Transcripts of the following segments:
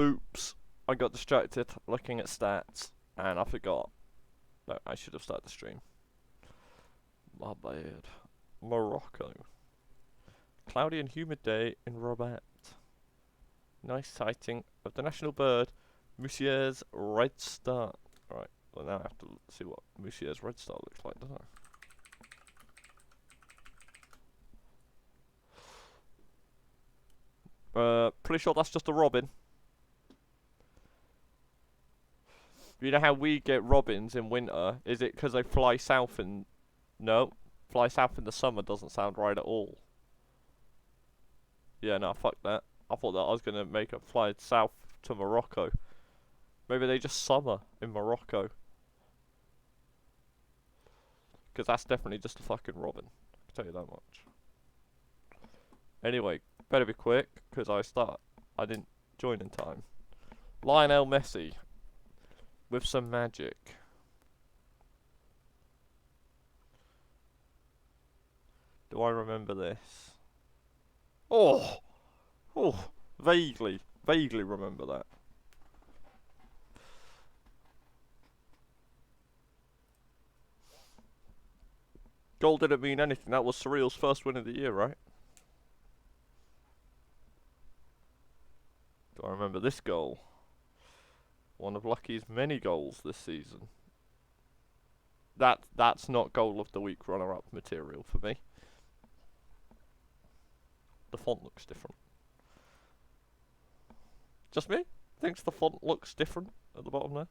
Oops. I got distracted looking at stats, and I forgot that I should have started the stream. My bad. Morocco. Cloudy and humid day in Rabat. Nice sighting of the national bird, Musier's red star. Right, well now I have to see what Musier's red star looks like, don't I? Pretty sure that's just a robin. You know how we get robins in winter? Is it because they fly south in... No. Fly south in the summer doesn't sound right at all. Yeah, no, fuck that. I thought that I was going to make a fly south to Morocco. Maybe they just summer in Morocco. Because that's definitely just a fucking robin. I can tell you that much. Anyway, better be quick, because I didn't join in time. Lionel Messi. With some magic. Do I remember this? Oh! Oh! Vaguely remember that. Goal didn't mean anything. That was Surreal's first win of the year, right? Do I remember this goal? One of Lucky's many goals this season. That's not goal of the week runner-up material for me. The font looks different. Just me? Thinks the font looks different at the bottom there?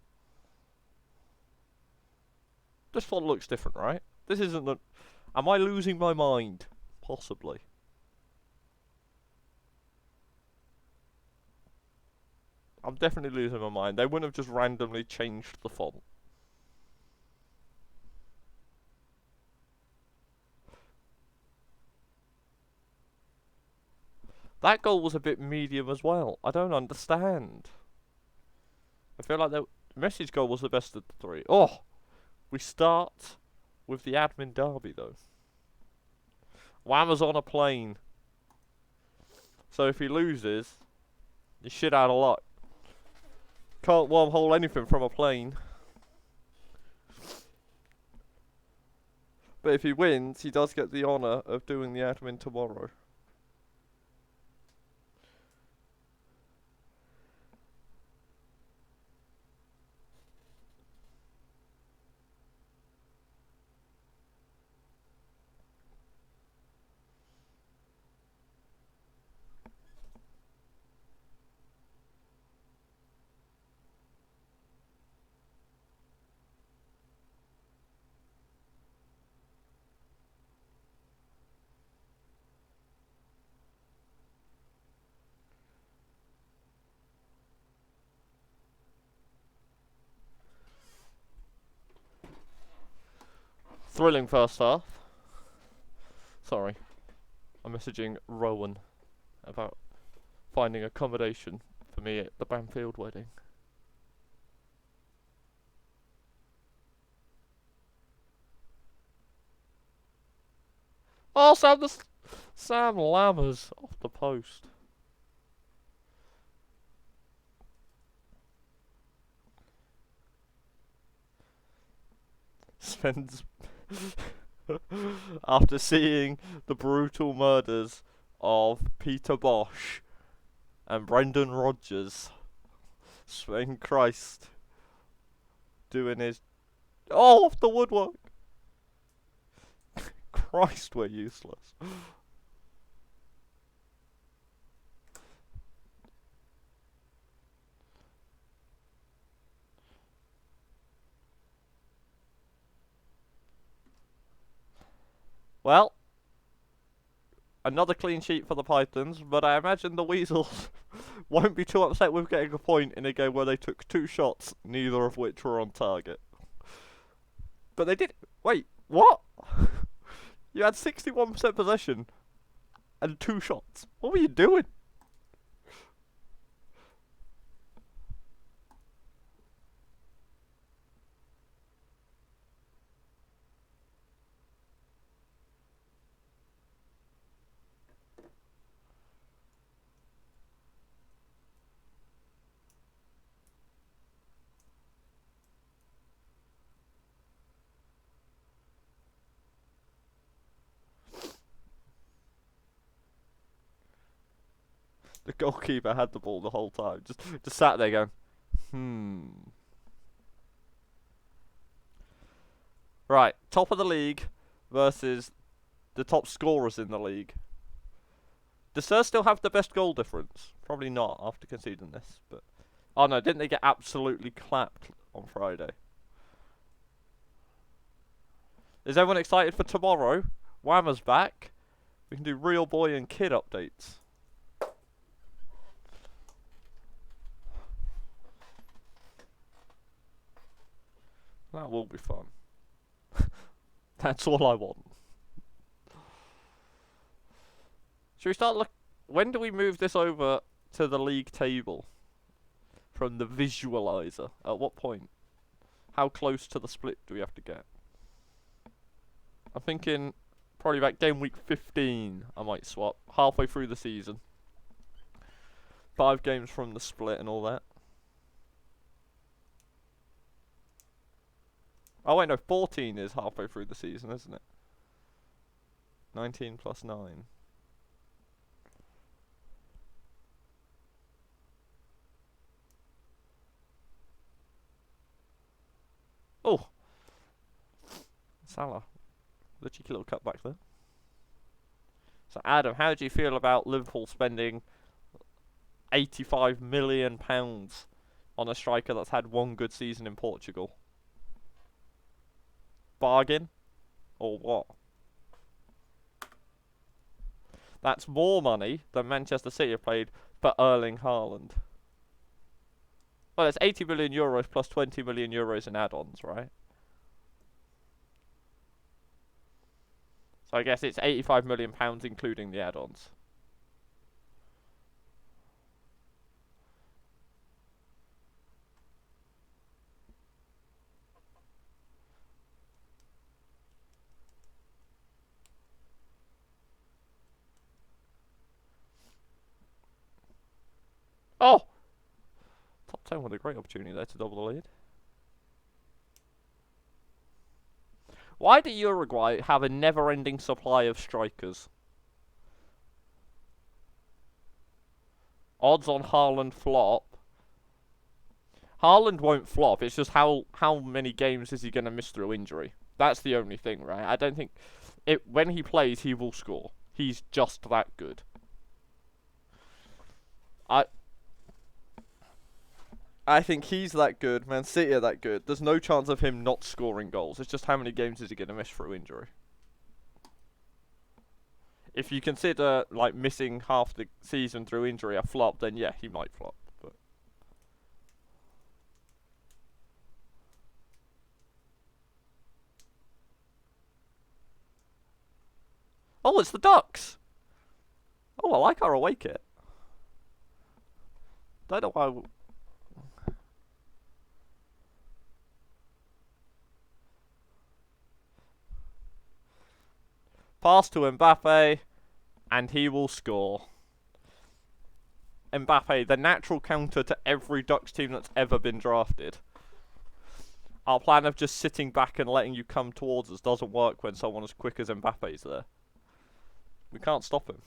This font looks different, right? This isn't the... Am I losing my mind? Possibly. I'm definitely losing my mind. They wouldn't have just randomly changed the font. That goal was a bit medium as well. I don't understand. I feel like the Messi's goal was the best of the three. Oh! We start with the admin derby, though. Whammer's on a plane. So if he loses, he's shit out of luck. Can't wormhole anything from a plane. But if he wins, he does get the honour of doing the admin tomorrow. Thrilling first half. Sorry. I'm messaging Rowan about finding accommodation for me at the Bamfield wedding. Oh, Sam Lammers off the post. Spends after seeing the brutal murders of Peter Bosch and Brendan Rodgers. Sven Christ doing his off the woodwork. Christ, we're useless. Well, another clean sheet for the Pythons, but I imagine the Weasels won't be too upset with getting a point in a game where they took 2 shots, neither of which were on target. But they did... Wait, what? You had 61% possession and 2 shots. What were you doing? The goalkeeper had the ball the whole time. Just sat there going, Right, top of the league versus the top scorers in the league. Does Spurs still have the best goal difference? Probably not after conceding this, but oh no, didn't they get absolutely clapped on Friday? Is everyone excited for tomorrow? Whammer's back. We can do real boy and kid updates. That will be fun. That's all I want. Should we start when do we move this over to the league table? From the visualizer? At what point? How close to the split do we have to get? I'm thinking probably about game week 15 I might swap. Halfway through the season. 5 games from the split and all that. Oh wait, no, 14 is halfway through the season, isn't it? 19 plus 9. Oh! Salah. The cheeky little cutback there. So Adam, how do you feel about Liverpool spending £85 million on a striker that's had one good season in Portugal? Bargain? Or what? That's more money than Manchester City have paid for Erling Haaland. Well, it's €80 million plus €20 million in add-ons, right? So I guess it's £85 million including the add-ons. Oh! Top 10 with a great opportunity there to double the lead. Why do Uruguay have a never-ending supply of strikers? Odds on Haaland flop. Haaland won't flop, it's just how many games is he going to miss through injury? That's the only thing, right? I don't think... when he plays, he will score. He's just that good. I think he's that good, Man City are that good. There's no chance of him not scoring goals. It's just how many games is he going to miss through injury? If you consider like missing half the season through injury a flop, then yeah, he might flop. But oh, it's the Ducks. Oh, I like our away kit. Don't know why. Pass to Mbappe, and he will score. Mbappe, the natural counter to every Ducks team that's ever been drafted. Our plan of just sitting back and letting you come towards us doesn't work when someone as quick as Mbappe's there. We can't stop him.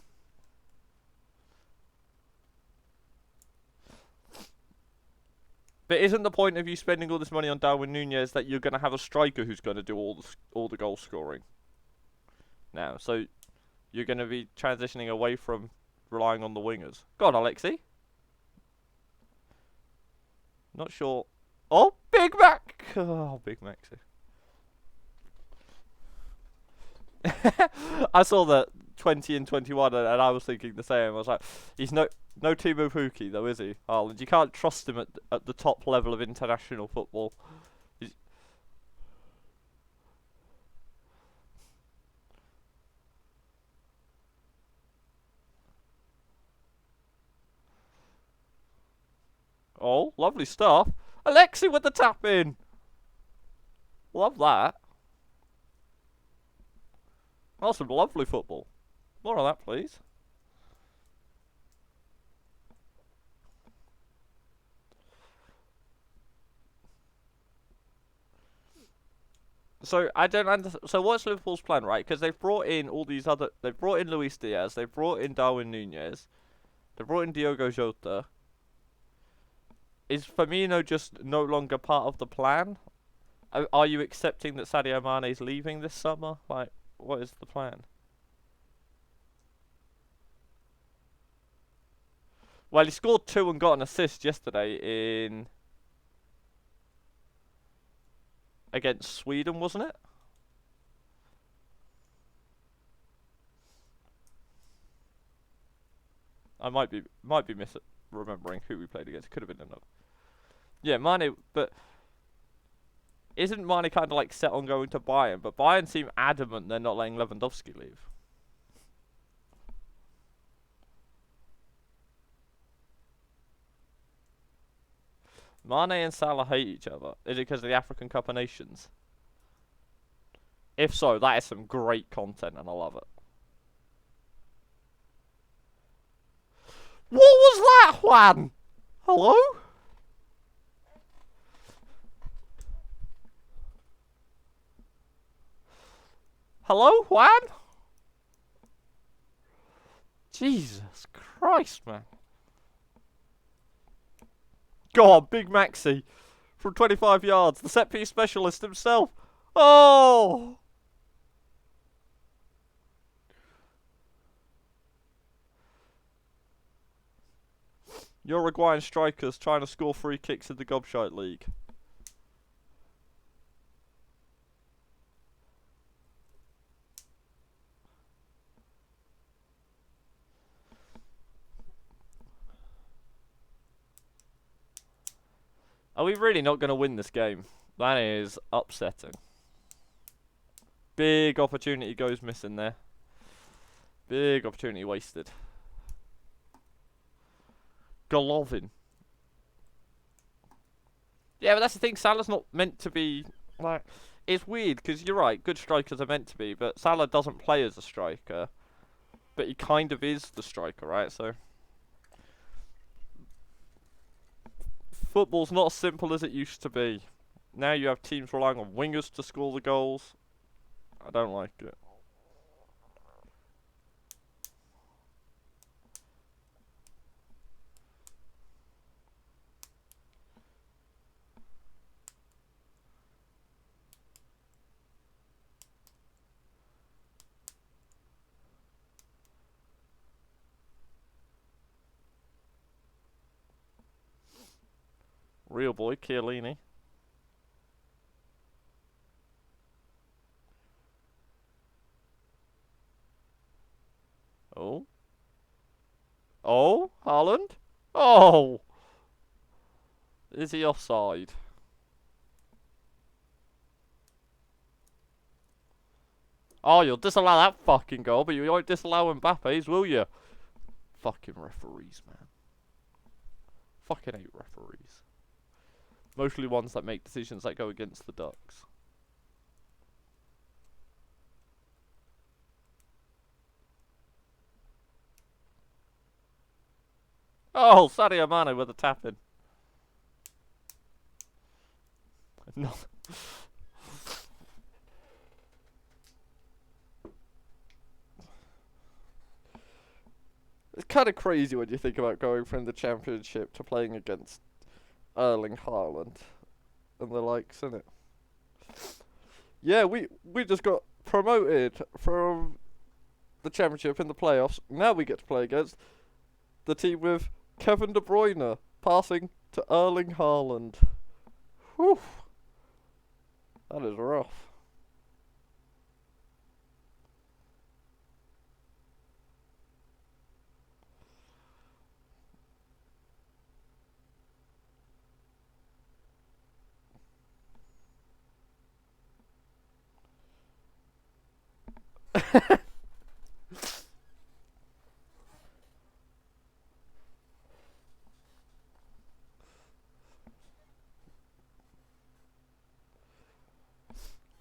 But isn't the point of you spending all this money on Darwin Núñez that you're going to have a striker who's going to do all the goal scoring? Now, so you're going to be transitioning away from relying on the wingers. Go on, Alexi. Not sure. Oh, Big Mac! Oh, Big Maxi. I saw that 20 and 21, and I was thinking the same. I was like, he's no Timo Pukki, though, is he? Haaland. You can't trust him at the top level of international football. Oh, lovely stuff. Alexi with the tap in. Love that. That's some lovely football. More of that, please. So I don't understand. So what's Liverpool's plan, right? Because they've brought in all these other. They've brought in Luis Diaz. They've brought in Darwin Núñez. They brought in Diogo Jota. Is Firmino just no longer part of the plan? Are you accepting that Sadio Mane is leaving this summer? Like, what is the plan? Well, he scored 2 and got an assist yesterday against Sweden, wasn't it? I might be remembering who we played against. Could have been another. Yeah, Mane, but isn't Mane kind of like set on going to Bayern? But Bayern seem adamant they're not letting Lewandowski leave. Mane and Salah hate each other. Is it because of the African Cup of Nations? If so, that is some great content and I love it. What was that, Juan? Hello? Hello, Juan? Jesus Christ, man. Go on, Big Maxi. From 25 yards. The set piece specialist himself. Oh! Uruguayan strikers trying to score free kicks in the Gobshite League. Are we really not going to win this game? That is upsetting. Big opportunity goes missing there. Big opportunity wasted. Golovin. Yeah, but that's the thing. Salah's not meant to be like. It's weird because you're right. Good strikers are meant to be, but Salah doesn't play as a striker. But he kind of is the striker, right? So football's not as simple as it used to be. Now you have teams relying on wingers to score the goals. I don't like it. Real boy, Chiellini. Oh. Oh, Haaland? Oh! Is he offside? Oh, you'll disallow that fucking goal, but you won't disallow Mbappe's, will you? Fucking referees, man. Fucking hate referees. Mostly ones that make decisions that go against the Ducks. Oh, Sadio Mane with a tap in. No. It's kind of crazy when you think about going from the Championship to playing against Erling Haaland and the likes, innit? Yeah, we just got promoted from the Championship in the playoffs. Now we get to play against the team with Kevin De Bruyne passing to Erling Haaland. Whew. That is rough.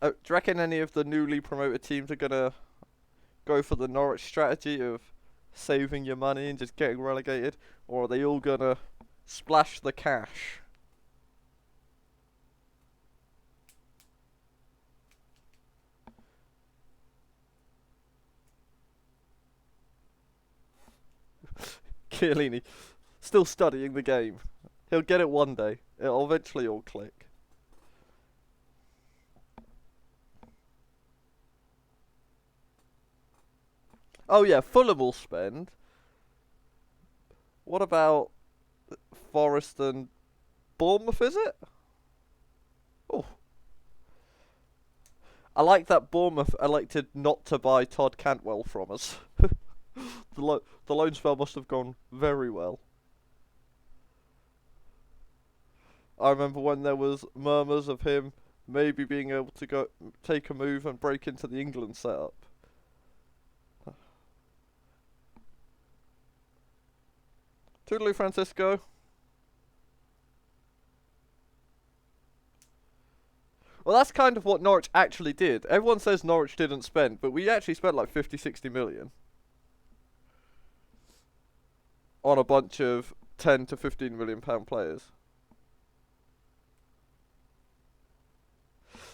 Do you reckon any of the newly promoted teams are gonna go for the Norwich strategy of saving your money and just getting relegated, or are they all gonna splash the cash? Chiellini, still studying the game. He'll get it one day. It'll eventually all click. Oh yeah, Fulham will spend. What about Forest and Bournemouth, is it? Oh. I like that Bournemouth elected not to buy Todd Cantwell from us. The loan spell must have gone very well. I remember when there was murmurs of him maybe being able to go take a move and break into the England setup. Toodaloo, Francisco. Well, that's kind of what Norwich actually did. Everyone says Norwich didn't spend, but we actually spent like 50, 60 million on a bunch of 10 to 15 million pound players.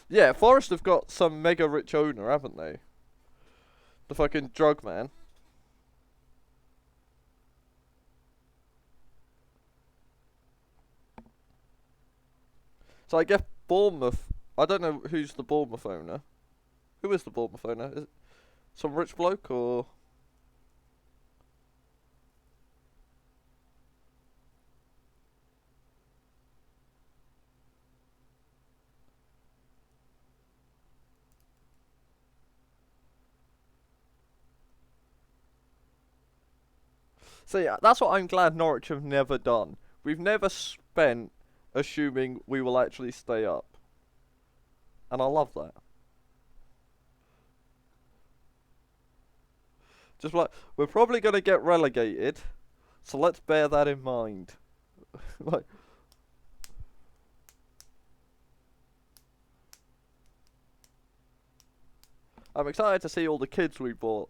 Yeah, Forest have got some mega rich owner, haven't they? The fucking drug man. So I guess Bournemouth. I don't know who's the Bournemouth owner. Who is the Bournemouth owner? Is it some rich bloke or? So yeah, that's what I'm glad Norwich have never done. We've never spent assuming we will actually stay up. And I love that. Just like, we're probably going to get relegated, so let's bear that in mind. Like, I'm excited to see all the kids we bought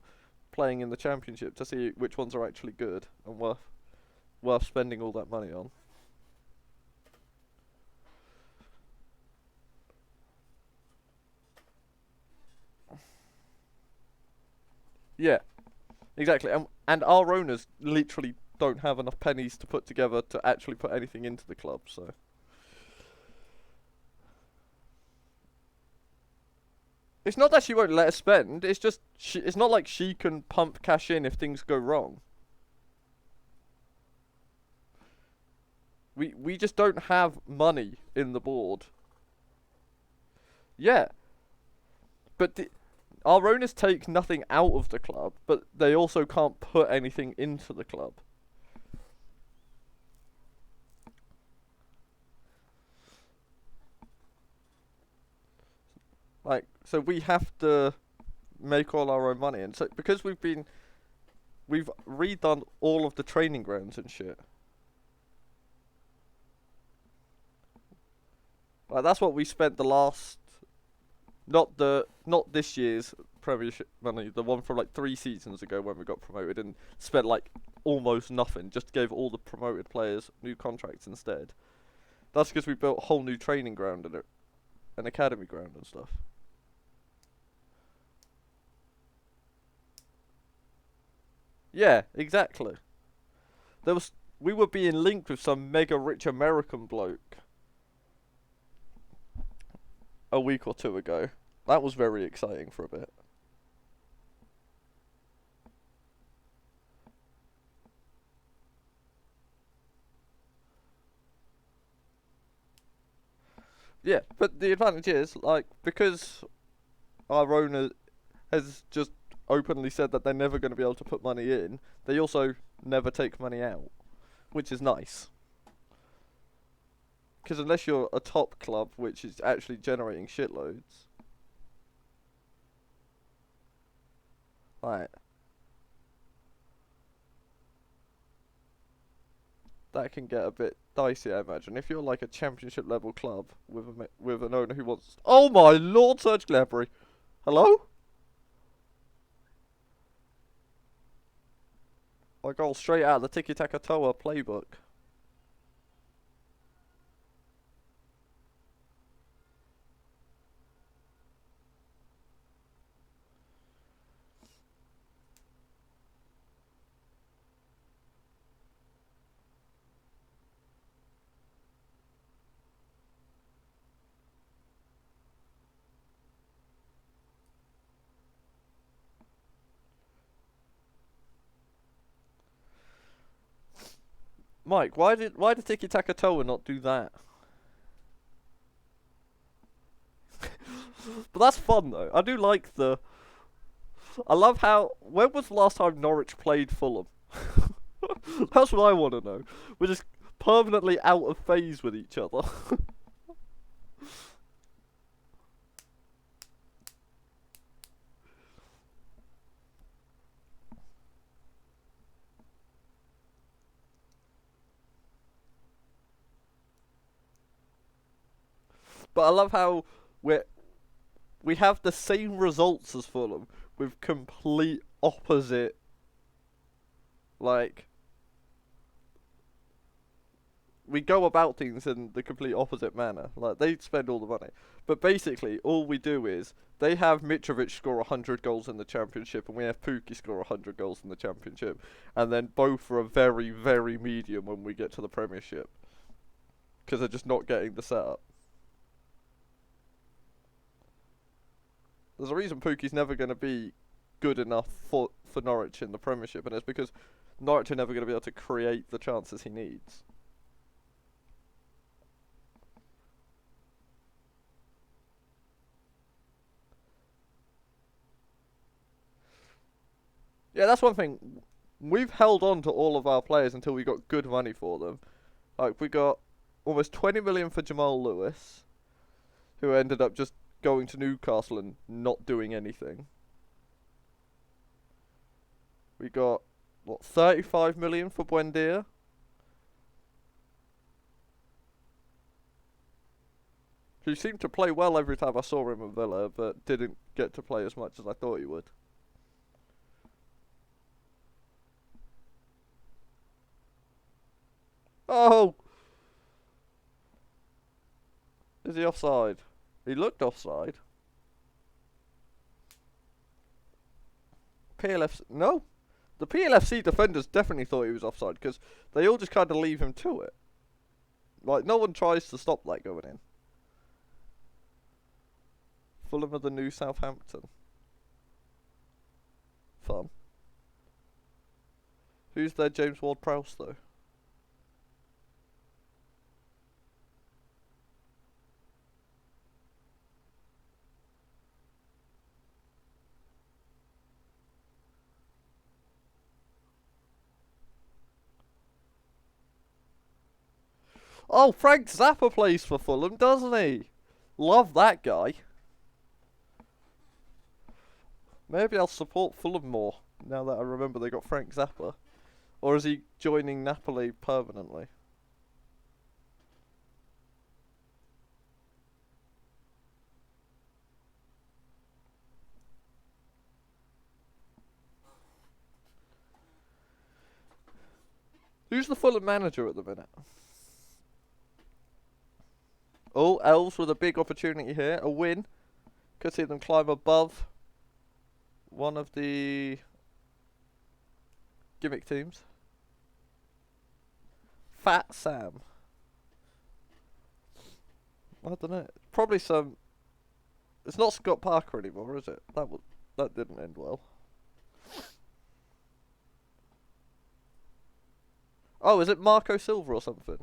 playing in the championship to see which ones are actually good and worth spending all that money on. Yeah, exactly. And our owners literally don't have enough pennies to put together to actually put anything into the club, so. It's not that she won't let us spend, it's just, it's not like she can pump cash in if things go wrong. We just don't have money in the board. Yeah, but our owners take nothing out of the club, but they also can't put anything into the club. Like, so we have to make all our own money, and so because we've redone all of the training grounds and shit. Like, that's what we spent the last, not this year's Premiership money, the one from like 3 seasons ago when we got promoted and spent like almost nothing. Just gave all the promoted players new contracts instead. That's because we built a whole new training ground and an academy ground and stuff. Yeah, exactly. We were being linked with some mega rich American bloke a week or two ago. That was very exciting for a bit. Yeah, but the advantage is, like, because our owner has just openly said that they're never going to be able to put money in, they also never take money out, which is nice. Because unless you're a top club, which is actually generating shitloads, like, that can get a bit dicey, I imagine. If you're like a championship level club with an owner who wants, oh my lord, Serge Gnabry, hello? My goal straight out of the Tiki Taka Toa playbook. Mike, why did Tiki Taka Toa not do that? But that's fun though. I do like the. I love how. When was the last time Norwich played Fulham? That's what I want to know. We're just permanently out of phase with each other. But I love how we have the same results as Fulham with complete opposite, like, we go about things in the complete opposite manner. Like, they spend all the money. But basically, all we do is, they have Mitrovic score 100 goals in the Championship, and we have Pukki score 100 goals in the Championship. And then both are very, very medium when we get to the Premiership. Because they're just not getting the setup. There's a reason Pukki's never going to be good enough for Norwich in the Premiership, and it's because Norwich are never going to be able to create the chances he needs. Yeah, that's one thing. We've held on to all of our players until we got good money for them. Like, we got almost 20 million for Jamal Lewis, who ended up just going to Newcastle and not doing anything. We got, what, 35 million for Buendia? Who seemed to play well every time I saw him at Villa, but didn't get to play as much as I thought he would. Oh! Is he offside? He looked offside. PLFC... No! The PLFC defenders definitely thought he was offside, because they all just kind of leave him to it. Like, no one tries to stop that going in. Fulham are the new Southampton. Fun. Who's their James Ward-Prowse, though? Oh, Frank Zappa plays for Fulham, doesn't he? Love that guy. Maybe I'll support Fulham more, now that I remember they got Frank Zappa. Or is he joining Napoli permanently? Who's the Fulham manager at the minute? Oh, Elves with a big opportunity here. A win. Could see them climb above one of the gimmick teams. Fat Sam. I don't know. Probably some... It's not Scott Parker anymore, is it? That didn't end well. Oh, is it Marco Silva or something?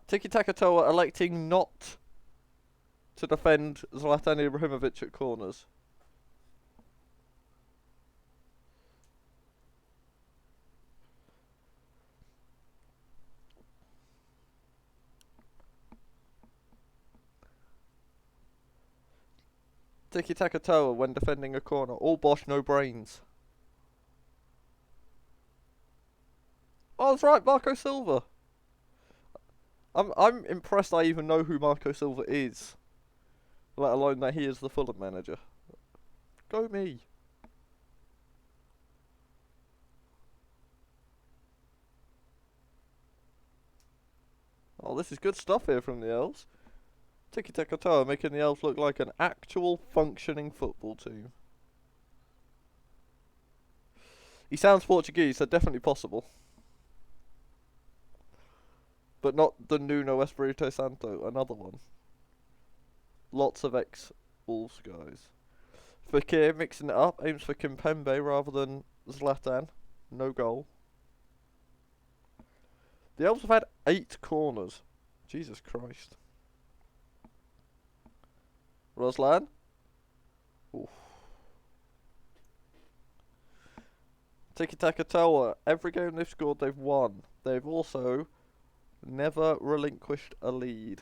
Tiki Takatoa electing not to defend Zlatan Ibrahimovic at corners. Tiki Takatoa when defending a corner. All bosh, no brains. Oh, that's right, Marco Silva. I'm impressed I even know who Marco Silva is, let alone that he is the Fulham manager. Go me. Oh, this is good stuff here from the Elves. Tiki Taka making the Elves look like an actual functioning football team. He sounds Portuguese, so definitely possible. But not the Nuno Espirito Santo, another one. Lots of ex-Wolves guys. Fekir mixing it up, aims for Kimpembe rather than Zlatan. No goal. The Elves have had 8 corners. Jesus Christ. Ruslan. Oof. Tiki Taka Tower. Every game they've scored, they've won. They've also never relinquished a lead.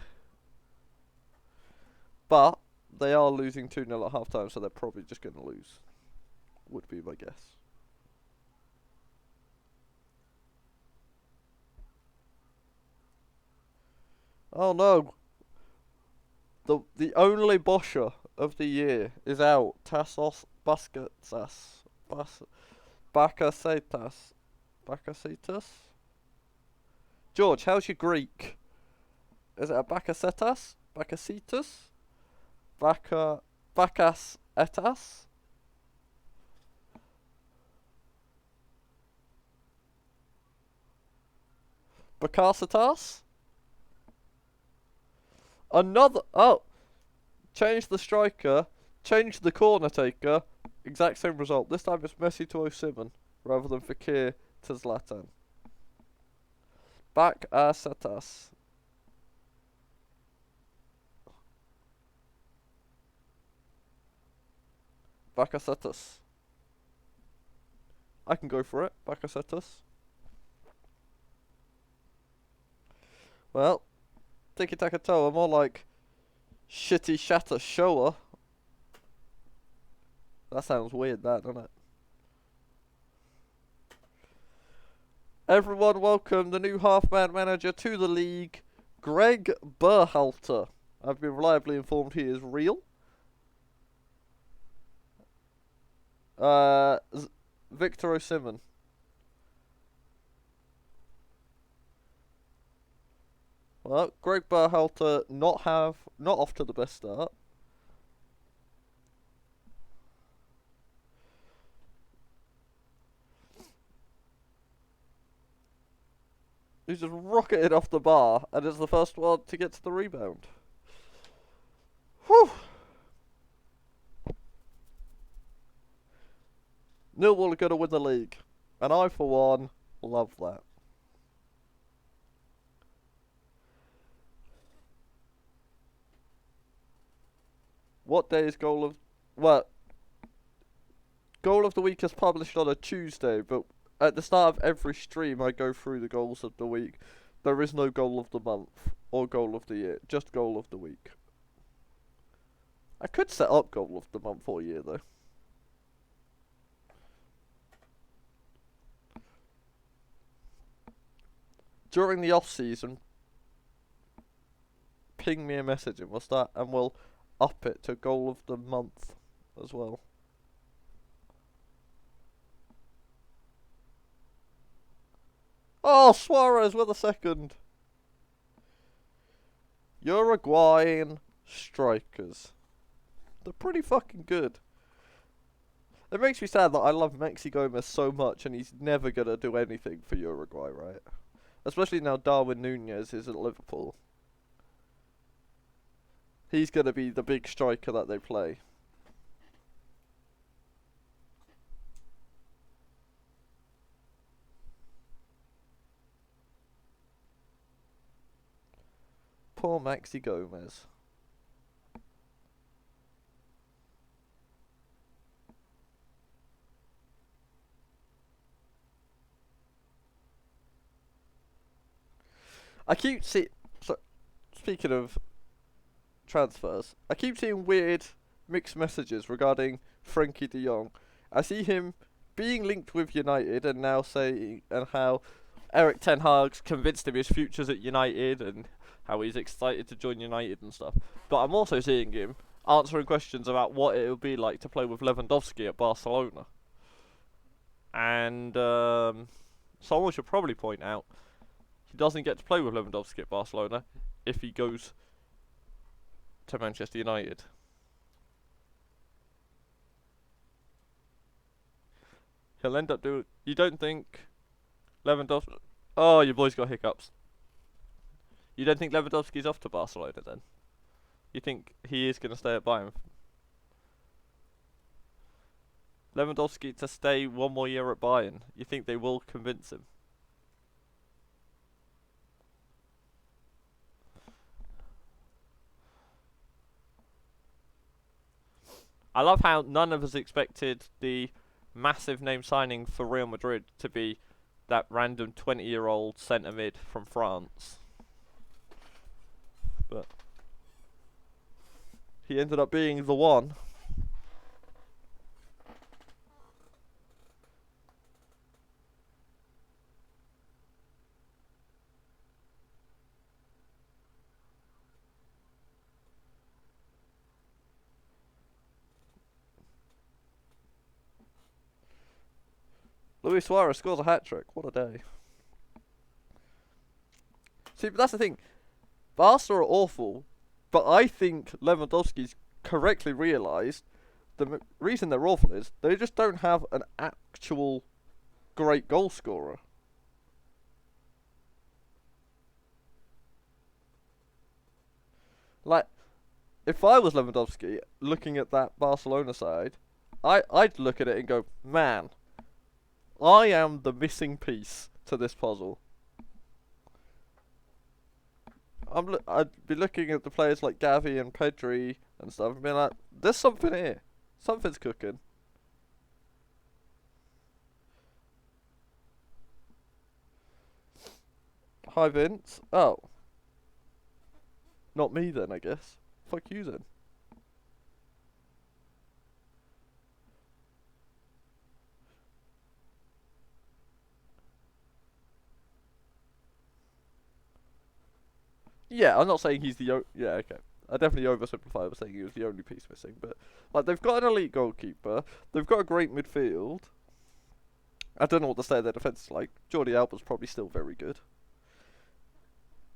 But they are losing 2-0 at half time, so they're probably just going to lose. Would be my guess. Oh no. The only Boscher of the year is out. Tassos Baskatsas. Bakasetas. Bakasetas? George, how's your Greek? Is it a Bakasetas? Bakasetas? Bakas etas? Bakasetas? Another. Oh! Change the striker. Change the corner taker. Exact same result. This time it's Messi to Osimhen rather than Fekir to Zlatan. Bakasetas. Bakasetas. I can go for it. Bakasetas. Well, Tiki Taka Toa, more like Shitty Shatter Shower. That sounds weird, that, doesn't it? Everyone, welcome the new half-man manager to the league, Greg Berhalter. I've been reliably informed he is real. Victor Osimhen. Well, Greg Berhalter not off to the best start. He's just rocketed off the bar and is the first one to get to the rebound. Whew! Millwall are going to win the league. And I, for one, love that. What day is goal of... Well, goal of the week is published on a Tuesday, but at the start of every stream I go through the goals of the week. There is no goal of the month or goal of the year, just goal of the week. I could set up goal of the month or year though. During the off season, ping me a message and we'll up it to goal of the month as well. Oh, Suarez with a second. Uruguayan strikers. They're pretty fucking good. It makes me sad that I love Maxi Gomez so much and he's never gonna do anything for Uruguay, right? Especially now Darwin Núñez is at Liverpool. He's gonna be the big striker that they play. Poor Maxi Gomez. Speaking of transfers, I keep seeing weird mixed messages regarding Frankie de Jong. I see him being linked with United and now saying and how Eric Ten Hag's convinced him his future's at United and how he's excited to join United and stuff. But I'm also seeing him answering questions about what it would be like to play with Lewandowski at Barcelona. And someone should probably point out he doesn't get to play with Lewandowski at Barcelona if he goes to Manchester United. He'll end up doing... You don't think Lewandowski... Oh, your boy's got hiccups. You don't think Lewandowski's off to Barcelona then? You think he is going to stay at Bayern? Lewandowski to stay one more year at Bayern. You think they will convince him? I love how none of us expected the massive name signing for Real Madrid to be that random 20-year-old centre mid from France. But he ended up being the one. Luis Suarez scores a hat-trick. What a day. See, but that's the thing. Barca are awful, but I think Lewandowski's correctly realised the reason they're awful is they just don't have an actual great goal scorer. Like, if I was Lewandowski looking at that Barcelona side, I'd look at it and go, man, I am the missing piece to this puzzle. I'd be looking at the players like Gavi and Pedri and stuff and being like, there's something here. Something's cooking. Hi, Vince. Oh. Not me then, I guess. Fuck you then. Yeah, I'm not saying he's the yeah, okay. I definitely oversimplified by saying he was the only piece missing, but like they've got an elite goalkeeper, they've got a great midfield. I don't know what the state of their defence is like. Jordi Alba's probably still very good.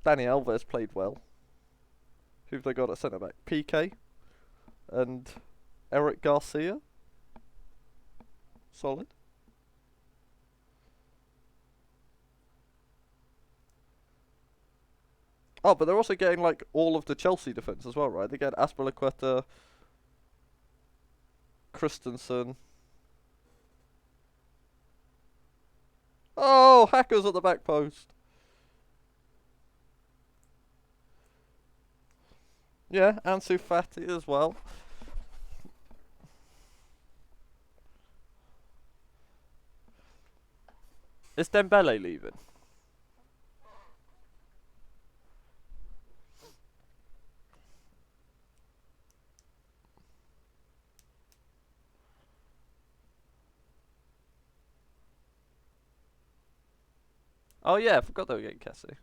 Dani Alves played well. Who've they got at centre back? PK and Eric Garcia. Solid. Oh, but they're also getting like all of the Chelsea defence as well, right? They get Aspilicueta, Christensen. Oh, hackers at the back post. Yeah, Ansu Fati as well. Is Dembele leaving? Oh yeah, I forgot they were getting Kessie.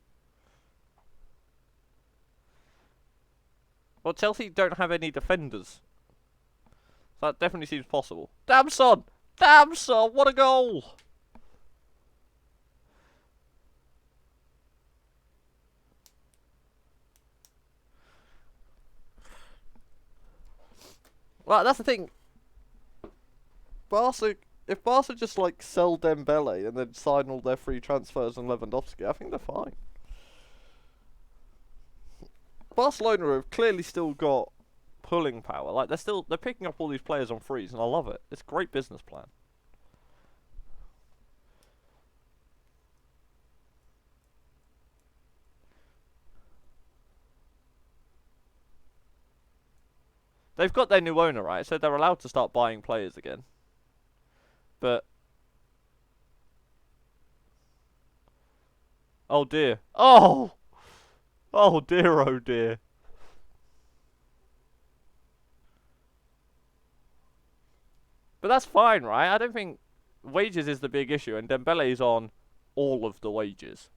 Well, Chelsea don't have any defenders. That definitely seems possible. Damn son! Damn son! What a goal! Well, that's the thing. Barca, if Barca just like sell Dembele and then sign all their free transfers and Lewandowski, I think they're fine. Barcelona have clearly still got pulling power. Like they're picking up all these players on frees, and I love it. It's a great business plan. They've got their new owner, right? So they're allowed to start buying players again. But oh dear. Oh! Oh dear, oh dear. But that's fine, right? I don't think wages is the big issue, and Dembele's on all of the wages.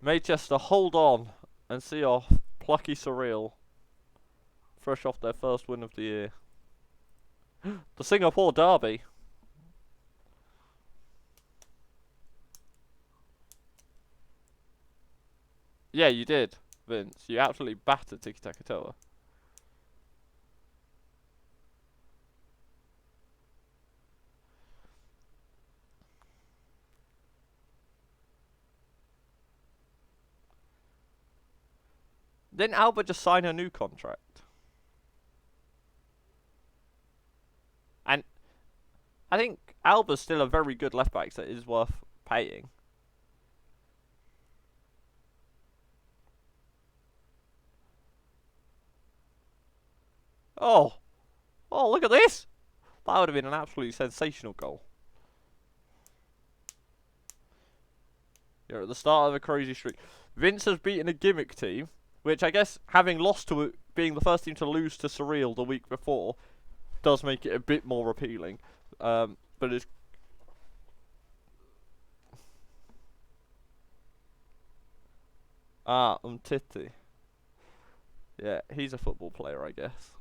May Chester hold on and see off plucky Surreal fresh off their first win of the year. The Singapore Derby. Yeah, you did, Vince. You absolutely battered Tiki Takatoa. Didn't Alba just sign a new contract? And I think Alba's still a very good left back that is worth paying. Oh, oh, look at this! That would have been an absolutely sensational goal. You're at the start of a crazy streak. Vince has beaten a gimmick team, which I guess, having lost to it, being the first team to lose to Surreal the week before, does make it a bit more appealing. But it's... Titi. Yeah, he's a football player, I guess.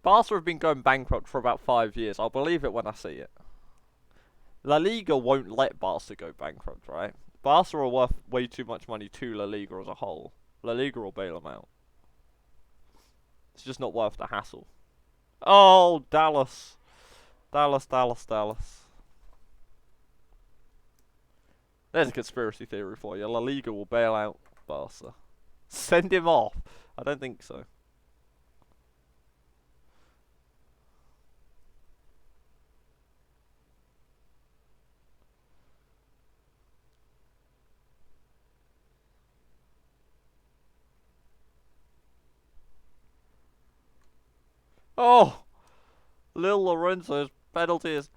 Barca have been going bankrupt for about 5 years. I'll believe it when I see it. La Liga won't let Barca go bankrupt, right? Barca are worth way too much money to La Liga as a whole. La Liga will bail them out. It's just not worth the hassle. Oh, Dallas. Dallas, Dallas, Dallas. There's a conspiracy theory for you. La Liga will bail out Barca. Send him off. I don't think so. Oh! Lil Lorenzo's penalties.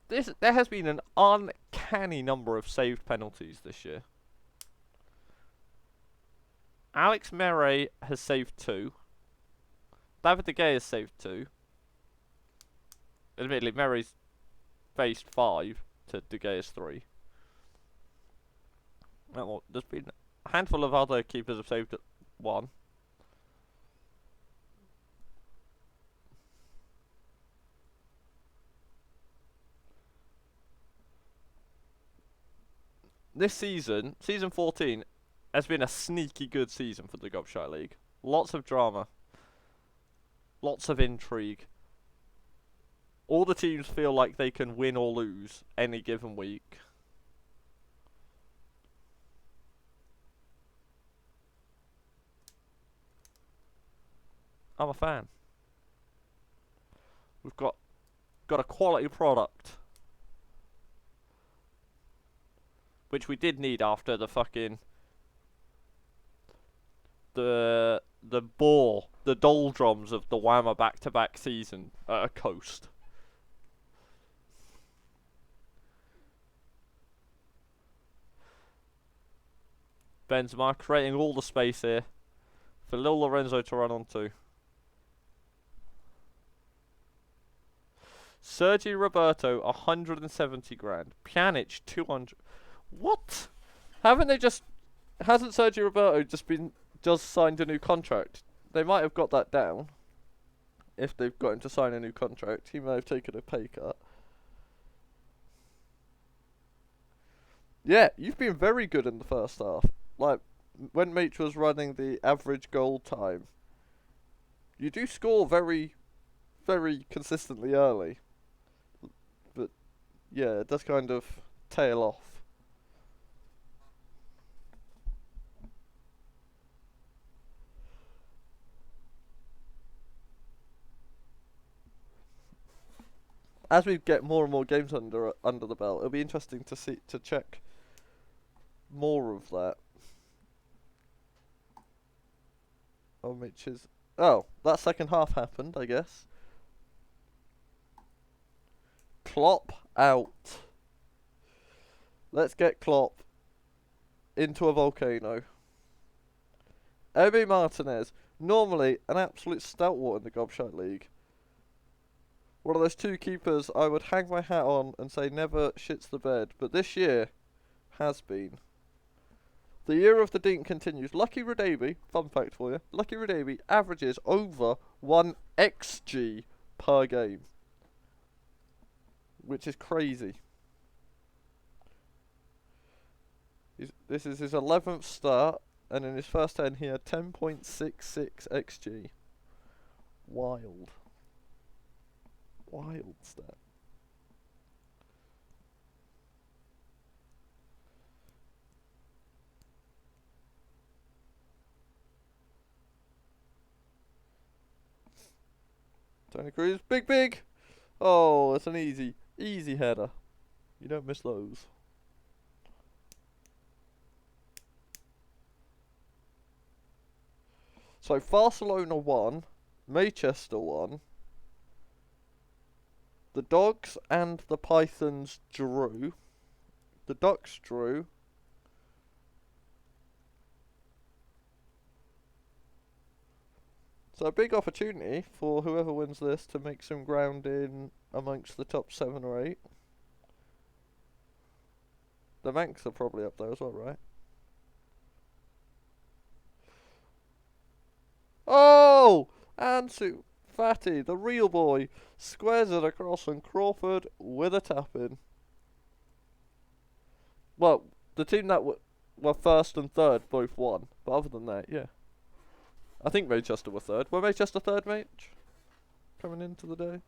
There has been an uncanny number of saved penalties this year. Alex Mere has saved 2. David De Gea has saved 2. Admittedly, Mere's faced 5 to De Gea's 3. There's been a handful of other keepers have saved 1. This season, season 14, has been a sneaky good season for the Gobshite League. Lots of drama. Lots of intrigue. All the teams feel like they can win or lose any given week. I'm a fan. We've got a quality product. Which we did need after the fucking... The doldrums of the Whammer back-to-back season at a coast. Benzema creating all the space here for Lil Lorenzo to run onto. Sergi Roberto, 170 grand. Pjanic, 200. What? Haven't they just... Hasn't Sergi Roberto just signed a new contract? They might have got that down. If they've got him to sign a new contract. He may have taken a pay cut. Yeah, you've been very good in the first half. Like, when Mitch was running the average goal time, you do score very, very consistently early. But, yeah, it does kind of tail off. As we get more and more games under the belt, it'll be interesting to check more of that. Oh, Mitch's... Oh, that second half happened, I guess. Klopp out. Let's get Klopp into a volcano. Emi Martinez, normally an absolute stalwart in the Gobshite League. One of those 2 keepers I would hang my hat on and say never shits the bed, but this year has been. The year of the Dink continues. Lucky Radaby, fun fact for you, Lucky Radaby averages over 1 XG per game, which is crazy. This is his 11th start, and in his first 10 he had 10.66 XG. Wild. Wild stat. Tony Cruz, big! Oh, it's an easy header. You don't miss those. So Barcelona won, Manchester won, the Dogs and the Pythons drew, the Ducks drew, so a big opportunity for whoever wins this to make some ground in amongst the top 7 or 8. The Manx are probably up there as well, right? Oh! Ansu Fati, the real boy, squares it across on Crawford with a tap in. Well, the team that were first and third both won, but other than that, yeah. I think Manchester were third. Were Manchester third, mate? Coming into the day?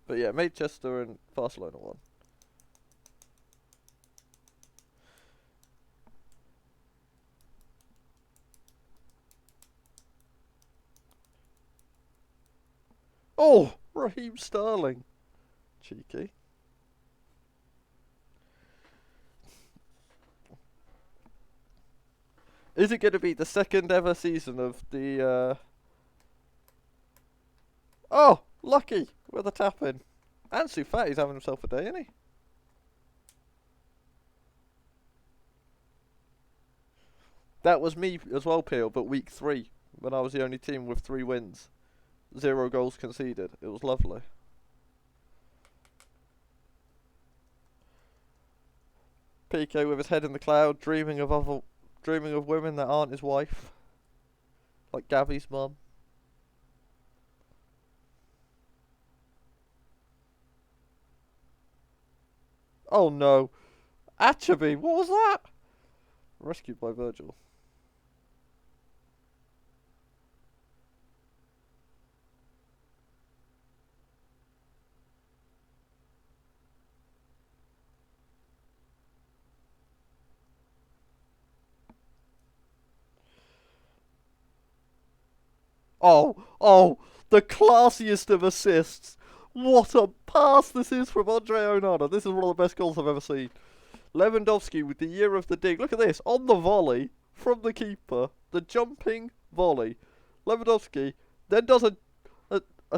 But yeah, Manchester and Barcelona won. Oh! Raheem Sterling. Cheeky. Is it going to be the second ever season of the, Oh! Lucky! With a tap in. Ansu Fati's having himself a day, isn't he? That was me as well, Peel, but week 3, when I was the only team with 3 wins. 0 goals conceded. It was lovely. PK with his head in the cloud, dreaming of women that aren't his wife. Like Gavi's mum. Oh no. Achaby, what was that? Rescued by Virgil. Oh, the classiest of assists. What a pass this is from Andre Onana. This is one of the best goals I've ever seen. Lewandowski with the year of the dig. Look at this. On the volley from the keeper. The jumping volley. Lewandowski then does a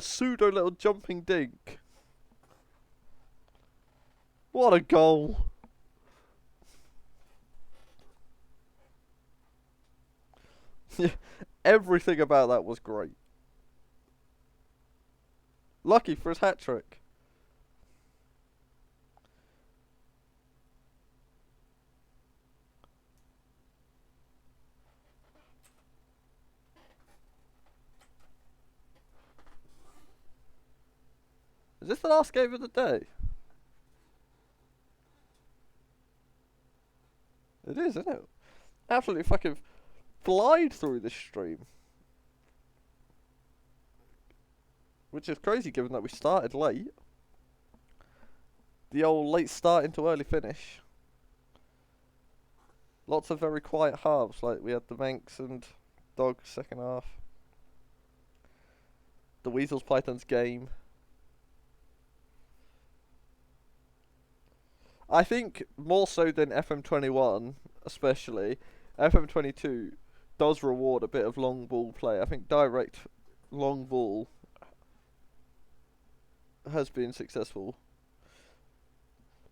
pseudo little jumping dink. What a goal. Everything about that was great. Lucky for his hat-trick. Is this the last game of the day? It is, isn't it? Absolutely fucking flied through this stream. Which is crazy given that we started late. The old late start into early finish. Lots of very quiet halves, like we had the Manx and Dogs second half. The Weasels Pythons game. I think more so than FM21, especially, FM22 does reward a bit of long ball play. I think direct long ball has been successful.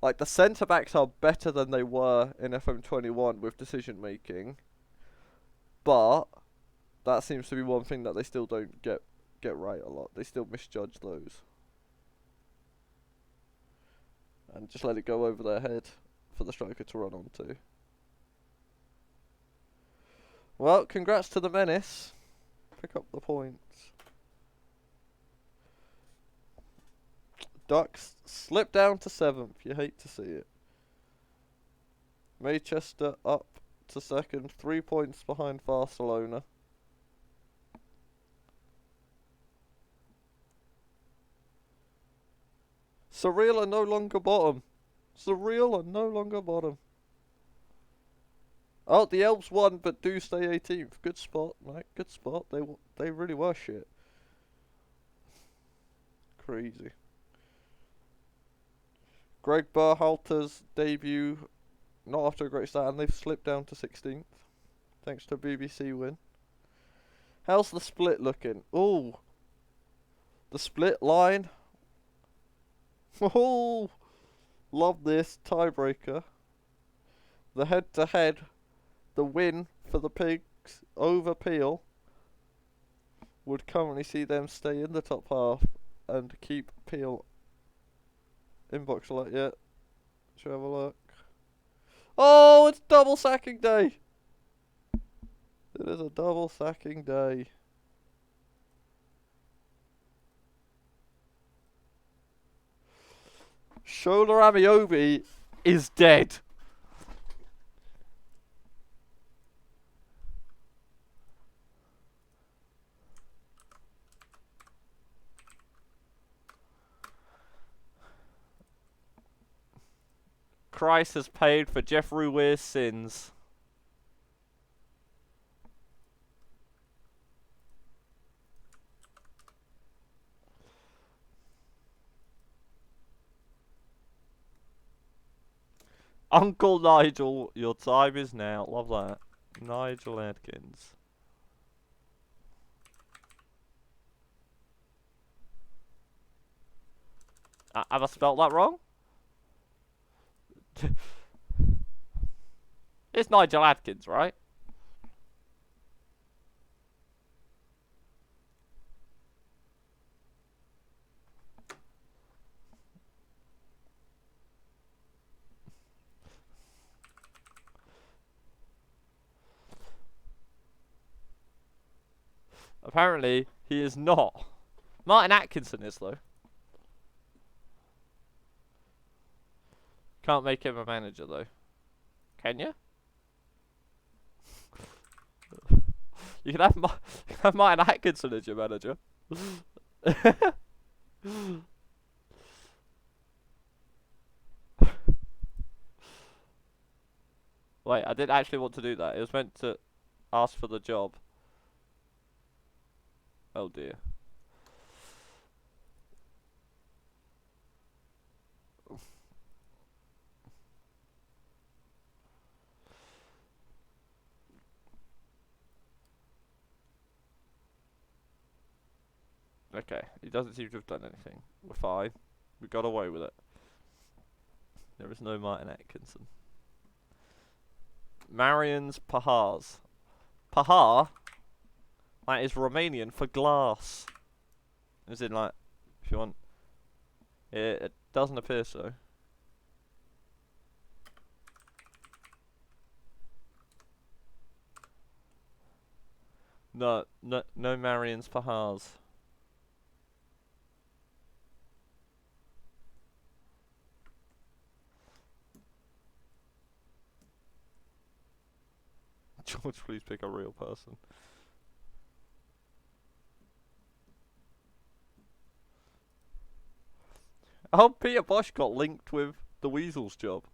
Like, the centre backs are better than they were in FM21 with decision making, but that seems to be one thing that they still don't get right a lot. They still misjudge those and just let it go over their head for the striker to run onto. Well, congrats to the Menace. pick up the points. Ducks slip down to 7th. You hate to see it. Manchester up to 2nd, 3 points behind Barcelona. Surreal are no longer bottom. Surreal are no longer bottom. Oh, the Elves won, but do stay 18th. Good spot, mate. Good spot. They really were shit. Crazy. Greg Berhalter's debut, not after a great start, and they've slipped down to 16th, thanks to a BBC win. How's the split looking? Ooh, the split line. Oh, love this tiebreaker. The head-to-head, the win for the Pigs over Peel would currently see them stay in the top half and keep Peel inbox alert yet. Should we have a look? Oh, it's double sacking day. It is a double sacking day. Shola Amiobi is dead. Christ has paid for Jeffrey Weir's sins. Uncle Nigel, your time is now. Love that. Nigel Adkins. Have I spelt that wrong? It's Nigel Adkins, right? Apparently, he is not. Martin Atkinson is, though. Can't make him a manager, though. Can you? You can have Martin Atkinson as your manager. Wait, I didn't actually want to do that. It was meant to ask for the job. Oh dear. Okay, he doesn't seem to have done anything. We're fine. We got away with it. There is no Martin Atkinson. Marian's Pahars. Pahar? That is Romanian for glass. As in, like, if you want. It doesn't appear so. No Marian's Pahars. George, please pick a real person. Oh, Peter Bosch got linked with the Weasel's job.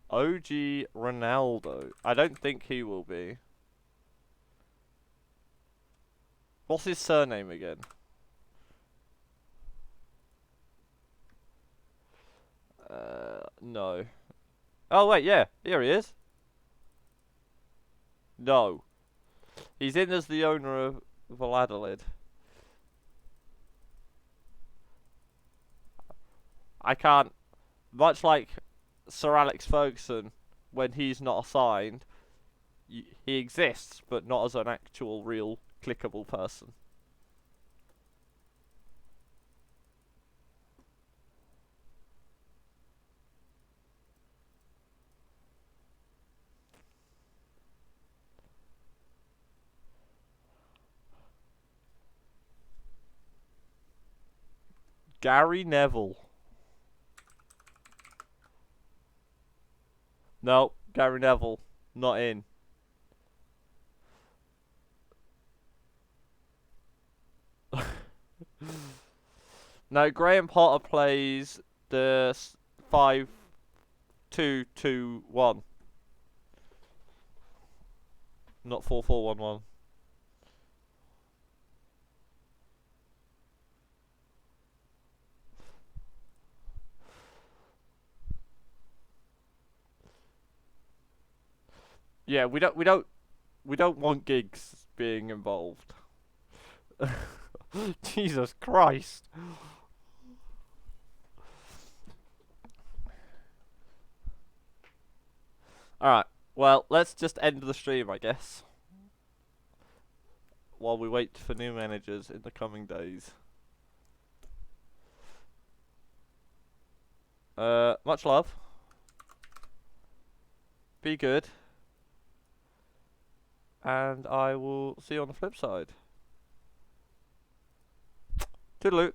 OG Ronaldo. I don't think he will be. What's his surname again? No. Oh wait, yeah, here he is. No. He's in as the owner of Valladolid. I can't, much like Sir Alex Ferguson, when he's not assigned, he exists, but not as an actual, real, clickable person. Gary Neville. No, Gary Neville. Not in. No, Graham Potter plays the 5-2-2-1. Not 4-4-1-1. Yeah, we don't want gigs being involved. Jesus Christ. Alright, well, let's just end the stream, I guess. While we wait for new managers in the coming days. Much love. Be good. And I will see you on the flip side. Toodaloo.